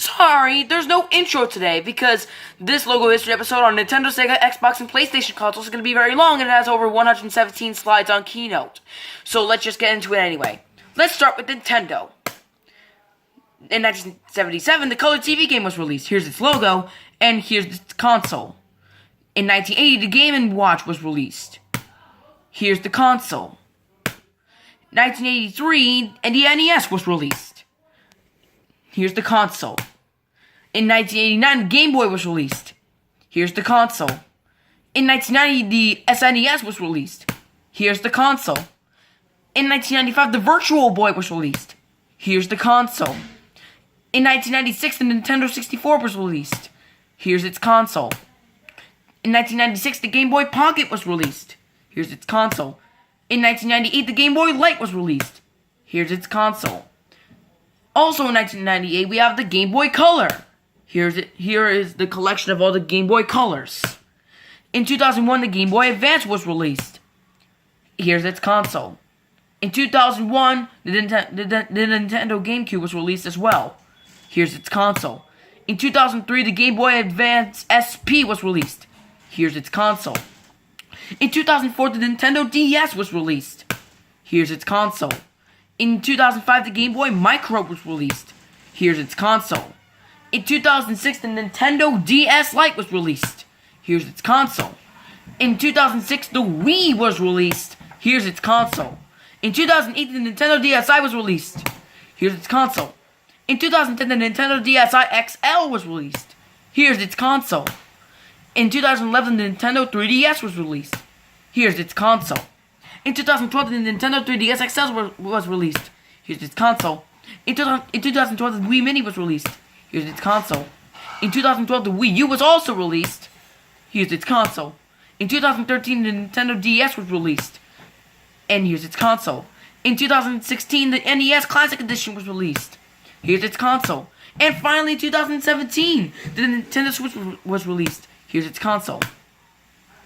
Sorry, there's no intro today because this Logo History episode on Nintendo, Sega, Xbox, and PlayStation consoles is going to be very long and it has over 117 slides on Keynote. So let's just get into it anyway. Let's start with Nintendo. In 1977, the Color TV game was released. Here's its logo, and here's its console. In 1980, the Game & Watch was released. Here's the console. 1983, and the NES was released. Here's the console. In 1989, the Game Boy was released. Here's the console. In 1990, the SNES was released. Here's the console. In 1995, the Virtual Boy was released. Here's the console. In 1996, the Nintendo 64 was released. Here's its console. In 1996, the Game Boy Pocket was released. Here's its console. In 1998, the Game Boy Light was released. Here's its console. Also in 1998, we have the Game Boy Color. Here is the collection of all the Game Boy Colors. In 2001, the Game Boy Advance was released. Here's its console. In 2001, the Nintendo GameCube was released as well. Here's its console. In 2003, the Game Boy Advance SP was released. Here's its console. In 2004, the Nintendo DS was released. Here's its console. In 2005, the Game Boy Micro was released. Here's its console. In 2006, the Nintendo DS Lite was released. Here's its console. In 2006, the Wii was released. Here's its console. In 2008, the Nintendo DSi was released. Here's its console. In 2010, the Nintendo DSi XL was released. Here's its console. In 2011, the Nintendo 3DS was released. Here's its console. In 2012, the Nintendo 3DS XL was released. Here's its console. In 2012, the Wii Mini was released. Here's its console. In 2012, the Wii U was also released. Here's its console. In 2013, the Nintendo DS was released. And here's its console. In 2016, the NES Classic Edition was released. Here's its console. And finally, in 2017, the Nintendo Switch was released. Here's its console.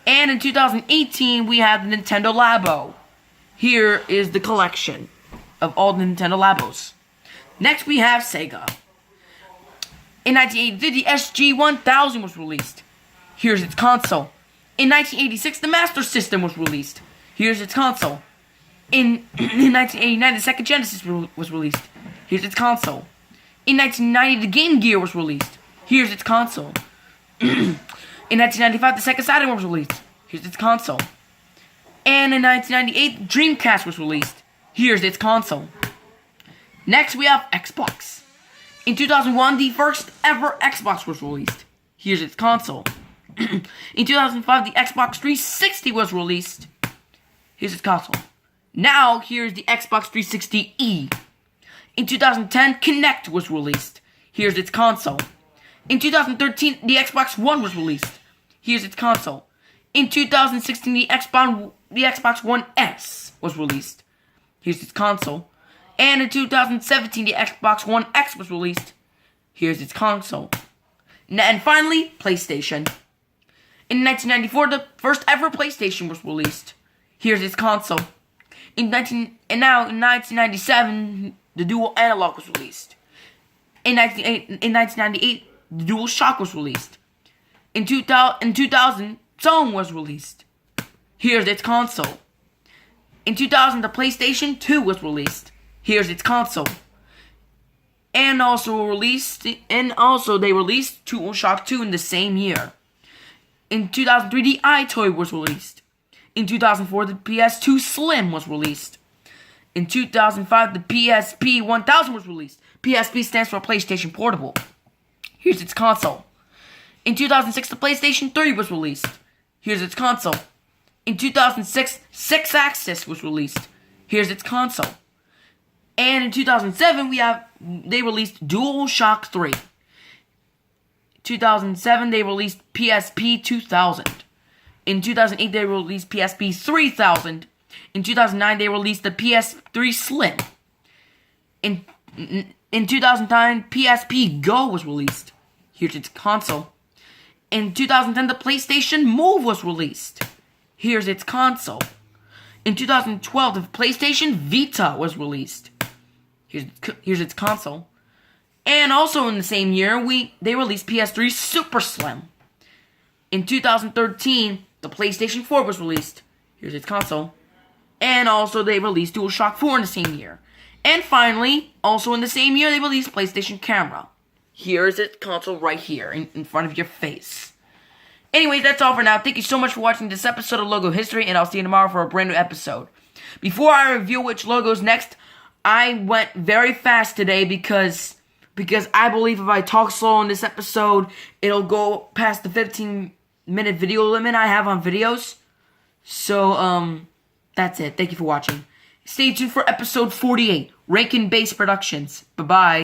And in 2018, we have the Nintendo LABO. Here is the collection of all the Nintendo LABOs. Next, we have Sega. In 1983, the SG-1000 was released. Here's its console. In 1986, the Master System was released. Here's its console. In 1989, the Sega Genesis was released. Here's its console. In 1990, the Game Gear was released. Here's its console. In 1995, the Sega Saturn was released. Here's its console. And in 1998, Dreamcast was released. Here's its console. Next, we have Xbox. In 2001, the first ever Xbox was released. Here's its console. In 2005, the Xbox 360 was released. Here's its console. Now, here's the Xbox 360e. In 2010, Kinect was released. Here's its console. In 2013, the Xbox One was released. Here's its console. In 2016, the Xbox One S was released. Here's its console. And in 2017, the Xbox One X was released. Here's its console. And finally, PlayStation. In 1994, the first ever PlayStation was released. Here's its console. In 1997, the Dual Analog was released. In 1998, the Dual Shock was released. In 2000, Zone was released. Here's its console. In 2000, the PlayStation 2 was released. Here's its console. And also they released Dual Shock 2 in the same year. In 2003, the iToy was released. In 2004, the PS2 Slim was released. In 2005, the PSP 1000 was released. PSP stands for PlayStation Portable. Here's its console. In 2006, the PlayStation 3 was released. Here's its console. In 2006, Six Axis was released. Here's its console. And in 2007, they released DualShock 3. 2007, they released PSP 2000. In 2008, they released PSP 3000. In 2009, they released the PS3 Slim. In 2009, PSP Go was released. Here's its console. In 2010, the PlayStation Move was released. Here's its console. In 2012, the PlayStation Vita was released. Here's its console. And also in the same year, they released PS3 Super Slim. In 2013, the PlayStation 4 was released. Here's its console. And also they released DualShock 4 in the same year. And finally, also in the same year, they released PlayStation Camera. Here's its console right here, in front of your face. Anyways, that's all for now. Thank you so much for watching this episode of Logo History, and I'll see you tomorrow for a brand new episode. Before I reveal which logo's next, I went very fast today because I believe if I talk slow in this episode, it'll go past the 15-minute video limit I have on videos. So, that's it. Thank you for watching. Stay tuned for episode 48, Rankin Base Productions. Bye-bye.